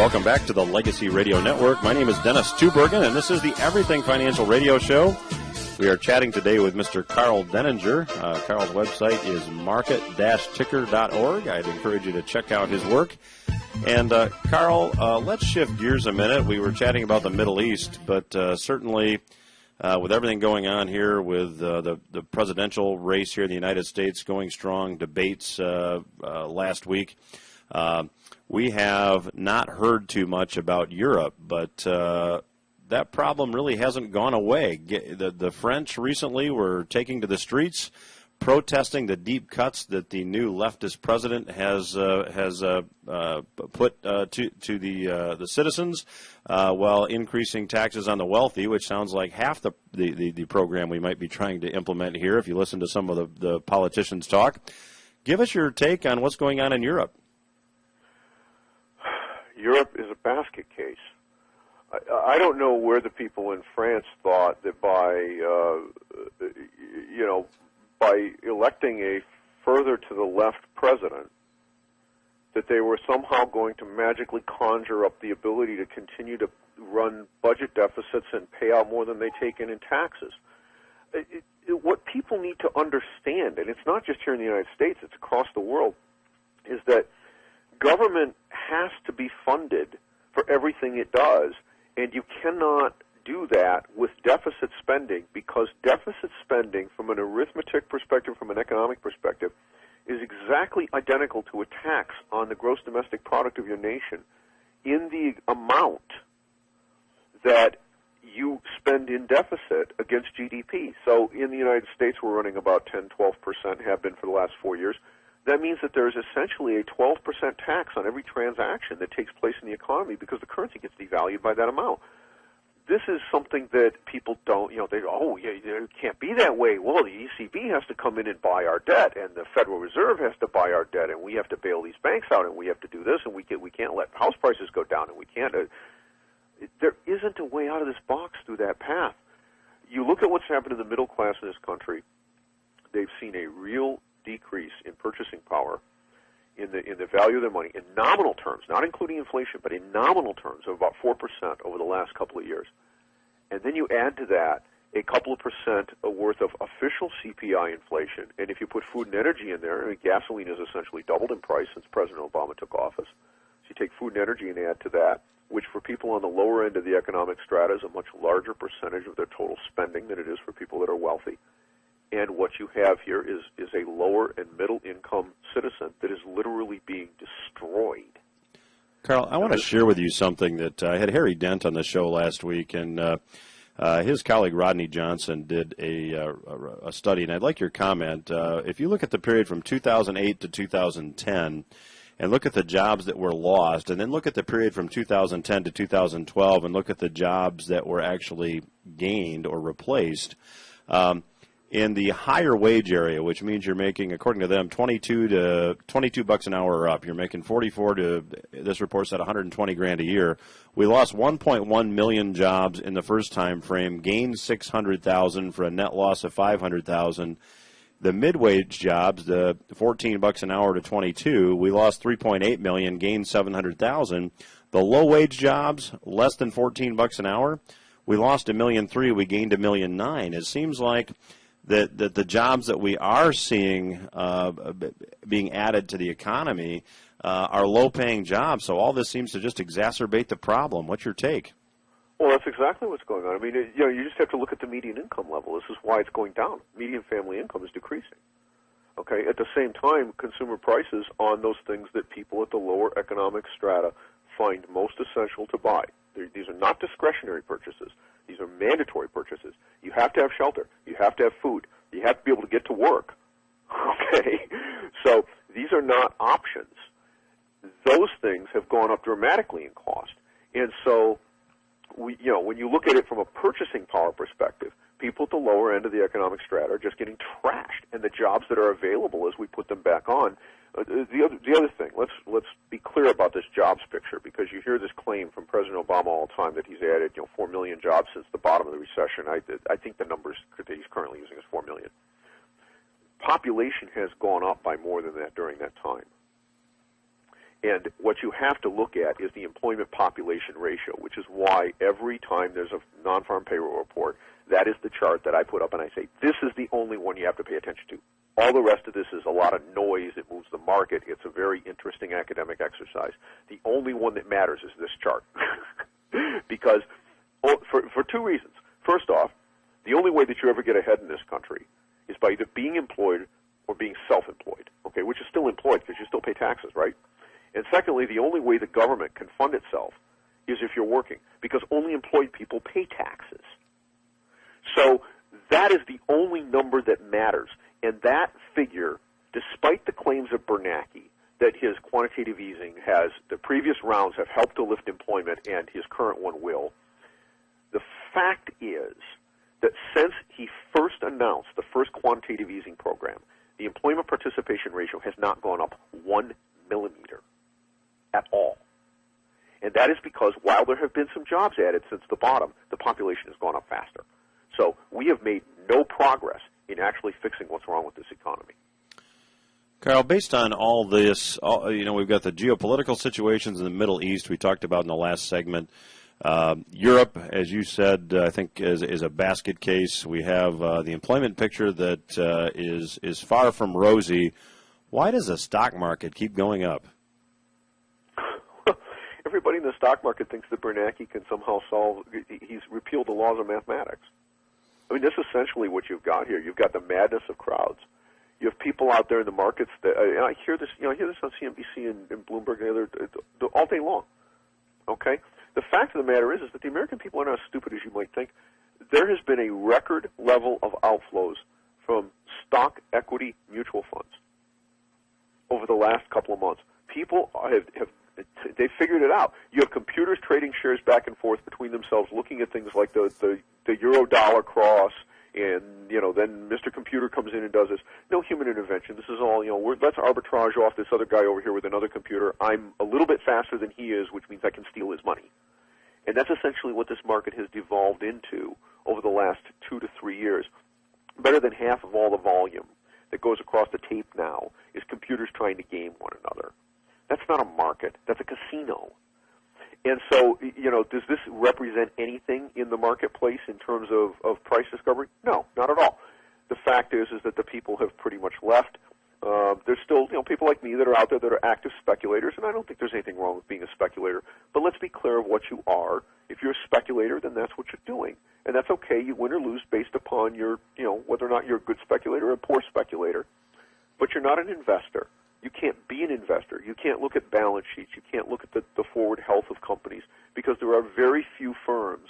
Welcome back to the Legacy Radio Network. My name is Dennis Tubbergen, and this is the Everything Financial Radio Show. We are chatting today with Mr. Karl Denninger. Karl's website is market-ticker.org. I'd encourage you to check out his work. And, Karl, let's shift gears a minute. We were chatting about the Middle East, but certainly with everything going on here with the presidential race here in the United States going strong, debates last week, we have not heard too much about Europe, but that problem really hasn't gone away. The French recently were taking to the streets, protesting the deep cuts that the new leftist president has put to the citizens, while increasing taxes on the wealthy, which sounds like half the program we might be trying to implement here if you listen to some of the politicians talk. Give us your take on what's going on in Europe. Europe is a basket case. I don't know where the people in France thought that by electing a further to the left president, that they were somehow going to magically conjure up the ability to continue to run budget deficits and pay out more than they take in taxes. What people need to understand, and it's not just here in the United States, it's across the world, is that government has to be funded for everything it does, and you cannot do that with deficit spending, because deficit spending from an arithmetic perspective, from an economic perspective, is exactly identical to a tax on the gross domestic product of your nation in the amount that you spend in deficit against GDP. So in the United States, we're running about 10, 12%, have been for the last 4 years. That means that there is essentially a 12% tax on every transaction that takes place in the economy because the currency gets devalued by that amount. This is something that people don't, it can't be that way. Well, the ECB has to come in and buy our debt, and the Federal Reserve has to buy our debt, and we have to bail these banks out, and we have to do this, and we can't let house prices go down, and we can't. There isn't a way out of this box through that path. You look at what's happened to the middle class in this country. They've seen a real decrease in purchasing power in the value of their money in nominal terms, not including inflation, but in nominal terms of about 4% over the last couple of years. And then you add to that a couple of percent worth of official CPI inflation, and if you put food and energy in there, gasoline has essentially doubled in price since President Obama took office. So you take food and energy and add to that, which for people on the lower end of the economic strata is a much larger percentage of their total spending than it is for people that are wealthy. And what you have here is a lower and middle income citizen that is literally being destroyed. Karl, I want to share with you something that I had Harry Dent on the show last week, and his colleague Rodney Johnson did a study, and I'd like your comment. If you look at the period from 2008 to 2010 and look at the jobs that were lost, and then look at the period from 2010 to 2012 and look at the jobs that were actually gained or replaced, in the higher wage area, which means you're making, according to them, $22 an hour or up. You're making 44 to, this report said, 120 grand a year. We lost 1.1 million jobs in the first time frame, gained 600,000 for a net loss of 500,000. The mid-wage jobs, the $14 an hour to 22, we lost 3.8 million, gained 700,000. The low-wage jobs, less than $14 an hour, we lost 1.3 million, we gained 1.9 million. It seems like that the jobs that we are seeing being added to the economy are low-paying jobs. So all this seems to just exacerbate the problem. What's your take? Well, that's exactly what's going on. I mean, you just have to look at the median income level. This is why it's going down. Median family income is decreasing. Okay. At the same time, consumer prices on those things that people at the lower economic strata find most essential to buy. These are not discretionary purchases. These are mandatory purchases. You have to have shelter. You have to have food. You have to be able to get to work. Okay? So these are not options. Those things have gone up dramatically in cost. And so, when you look at it from a purchasing power perspective, people at the lower end of the economic strata are just getting trashed. And the jobs that are available as we put them back on, the other thing, let's be clear about this jobs picture, because you hear this claim from President Obama all the time that he's added 4 million jobs since the bottom of the recession. I think the numbers that he's currently using is 4 million. Population has gone up by more than that during that time. And what you have to look at is the employment population ratio, which is why every time there's a non-farm payroll report, that is the chart that I put up and I say, this is the only one you have to pay attention to. All the rest of this is a lot of noise. It moves the market. It's a very interesting academic exercise. The only one that matters is this chart. Because for two reasons. First off, the only way that you ever get ahead in this country is by either being employed or being self-employed, okay, which is still employed because you still pay taxes, right? And secondly, the only way the government can fund itself is if you're working, because only employed people pay taxes. So that is the only number that matters. And that figure, despite the claims of Bernanke that his quantitative easing has, the previous rounds have helped to lift employment and his current one will, the fact is that since he first announced the first quantitative easing program, the employment participation ratio has not gone up 1 millimeter at all. And that is because while there have been some jobs added since the bottom, the population has gone up faster. So we have made no progress in actually fixing what's wrong with this economy. Karl, based on all this, we've got the geopolitical situations in the Middle East we talked about in the last segment. Europe, as you said, I think is a basket case. We have the employment picture that is far from rosy. Why does the stock market keep going up? Everybody in the stock market thinks that Bernanke can somehow he's repealed the laws of mathematics. I mean, that's essentially what you've got here. You've got the madness of crowds. You have people out there in the markets that, and I hear this, I hear this on CNBC and Bloomberg and all day long. Okay? The fact of the matter is that the American people are not as stupid as you might think. There has been a record level of outflows from stock equity mutual funds over the last couple of months. People they figured it out. You have computers trading shares back and forth between themselves, looking at things like the euro-dollar cross, and then Mr. Computer comes in and does this. No human intervention. This is all let's arbitrage off this other guy over here with another computer. I'm a little bit faster than he is, which means I can steal his money. And that's essentially what this market has devolved into over the last 2 to 3 years. Better than half of all the volume that goes across the tape now is computers trying to game one another. That's not a market. That's a casino. And so, does this represent anything in the marketplace in terms of price discovery? No, not at all. The fact is that the people have pretty much left. There's still, people like me that are out there that are active speculators, and I don't think there's anything wrong with being a speculator. But let's be clear of what you are. If you're a speculator, then that's what you're doing. And that's okay. You win or lose based upon your, whether or not you're a good speculator or a poor speculator. But you're not an investor. You can't be an investor. You can't look at balance sheets. You can't look at the forward health of companies because there are very few firms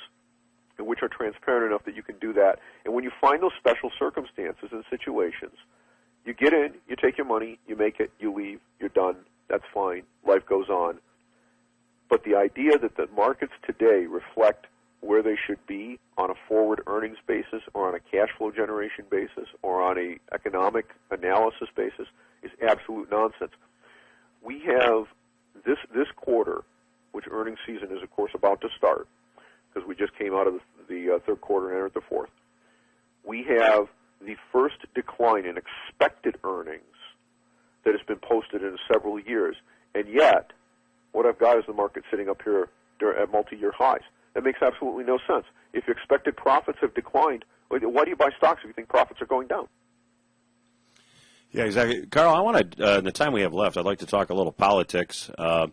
in which are transparent enough that you can do that. And when you find those special circumstances and situations, you get in, you take your money, you make it, you leave, you're done. That's fine. Life goes on. But the idea that the markets today reflect where they should be on a forward earnings basis or on a cash flow generation basis or on a economic analysis basis is absolute nonsense. We have this quarter, which earnings season is, of course, about to start, because we just came out of the third quarter and entered the fourth. We have the first decline in expected earnings that has been posted in several years, and yet what I've got is the market sitting up here at multi-year highs. That makes absolutely no sense. If expected profits have declined, why do you buy stocks if you think profits are going down? Yeah, exactly. Karl, I want to, in the time we have left, I'd like to talk a little politics. The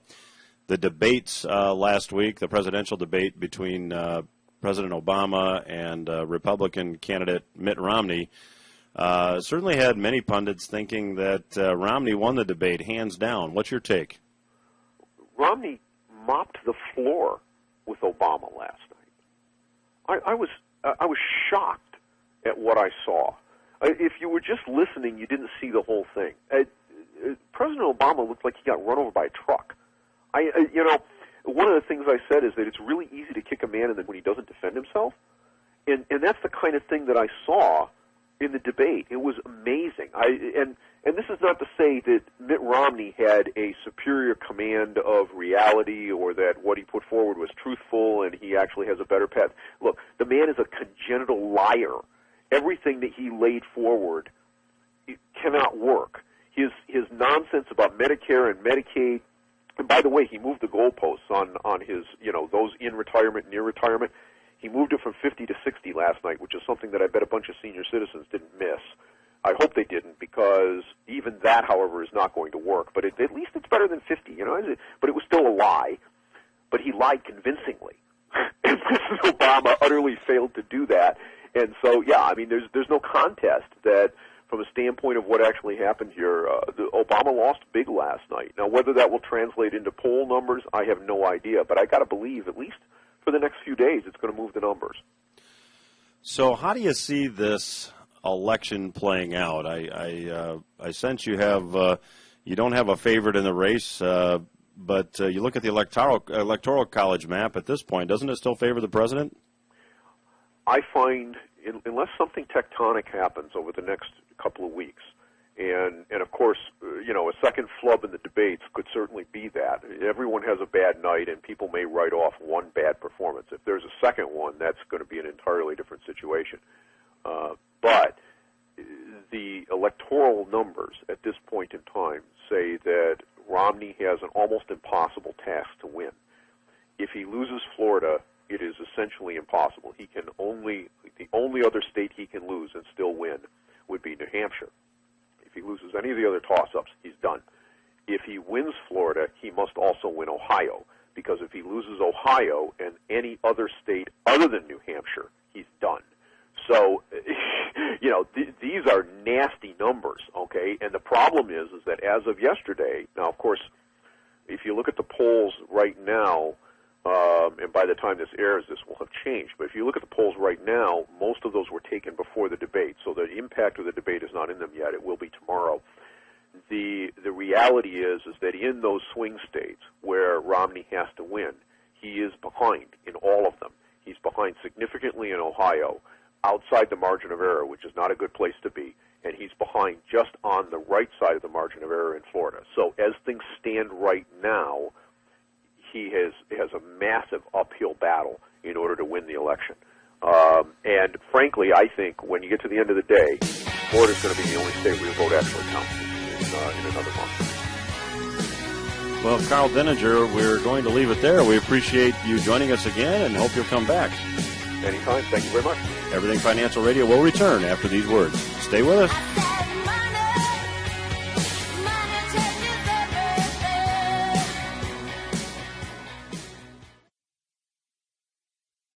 debates last week, the presidential debate between President Obama and Republican candidate Mitt Romney, certainly had many pundits thinking that Romney won the debate hands down. What's your take? Romney mopped the floor with Obama last night. I was shocked at what I saw. If you were just listening, you didn't see the whole thing. President Obama looked like he got run over by a truck. One of the things I said is that it's really easy to kick a man when he doesn't defend himself, and that's the kind of thing that I saw in the debate. It was amazing. And this is not to say that Mitt Romney had a superior command of reality or that what he put forward was truthful and he actually has a better path. Look, the man is a congenital liar. Everything that he laid forward cannot work. His nonsense about Medicare and Medicaid And by the way, he moved the goalposts on his, those in retirement, near retirement. He moved it from 50 to 60 last night, which is something that I bet a bunch of senior citizens didn't miss. I hope they didn't, because even that, however, is not going to work. But at least it's better than 50, But it was still a lie. But he lied convincingly. And Mrs. Obama utterly failed to do that. And so, yeah, I mean, there's no contest that, from a standpoint of what actually happened here, Obama lost big last night. Now, whether that will translate into poll numbers, I have no idea. But I got to believe, at least for the next few days, it's going to move the numbers. So how do you see this election playing out? I sense you don't have a favorite in the race, but you look at the electoral college map at this point. Doesn't it still favor the president? I find, unless something tectonic happens over the next couple of weeks, and of course, a second flub in the debates could certainly be that. Everyone has a bad night, and people may write off one bad performance. If there's a second one, that's going to be an entirely different situation. But the electoral numbers at this point in time say that Romney has an almost impossible task to win. If he loses Florida, it is essentially impossible. The only other state he can lose and still win would be New Hampshire. If he loses any of the other toss-ups, he's done. If he wins Florida, he must also win Ohio, because if he loses Ohio and any other state other than New Hampshire, he's done. So, these are nasty numbers, okay? And the problem is that as of yesterday, now, of course, if you look at the polls right now, and by the time this airs, this will have changed. But if you look at the polls right now, most of those were taken before the debate, so the impact of the debate is not in them yet. It will be tomorrow. The reality is that in those swing states where Romney has to win, he is behind in all of them. He's behind significantly in Ohio, outside the margin of error, which is not a good place to be, and he's behind just on the right side of the margin of error in Florida. So as things stand right now, he has a massive uphill battle in order to win the election. And frankly, I think when you get to the end of the day, Florida's going to be the only state where your vote actually counts in another month. Well, Karl Denninger, we're going to leave it there. We appreciate you joining us again and hope you'll come back. Anytime. Thank you very much. Everything Financial Radio will return after these words. Stay with us.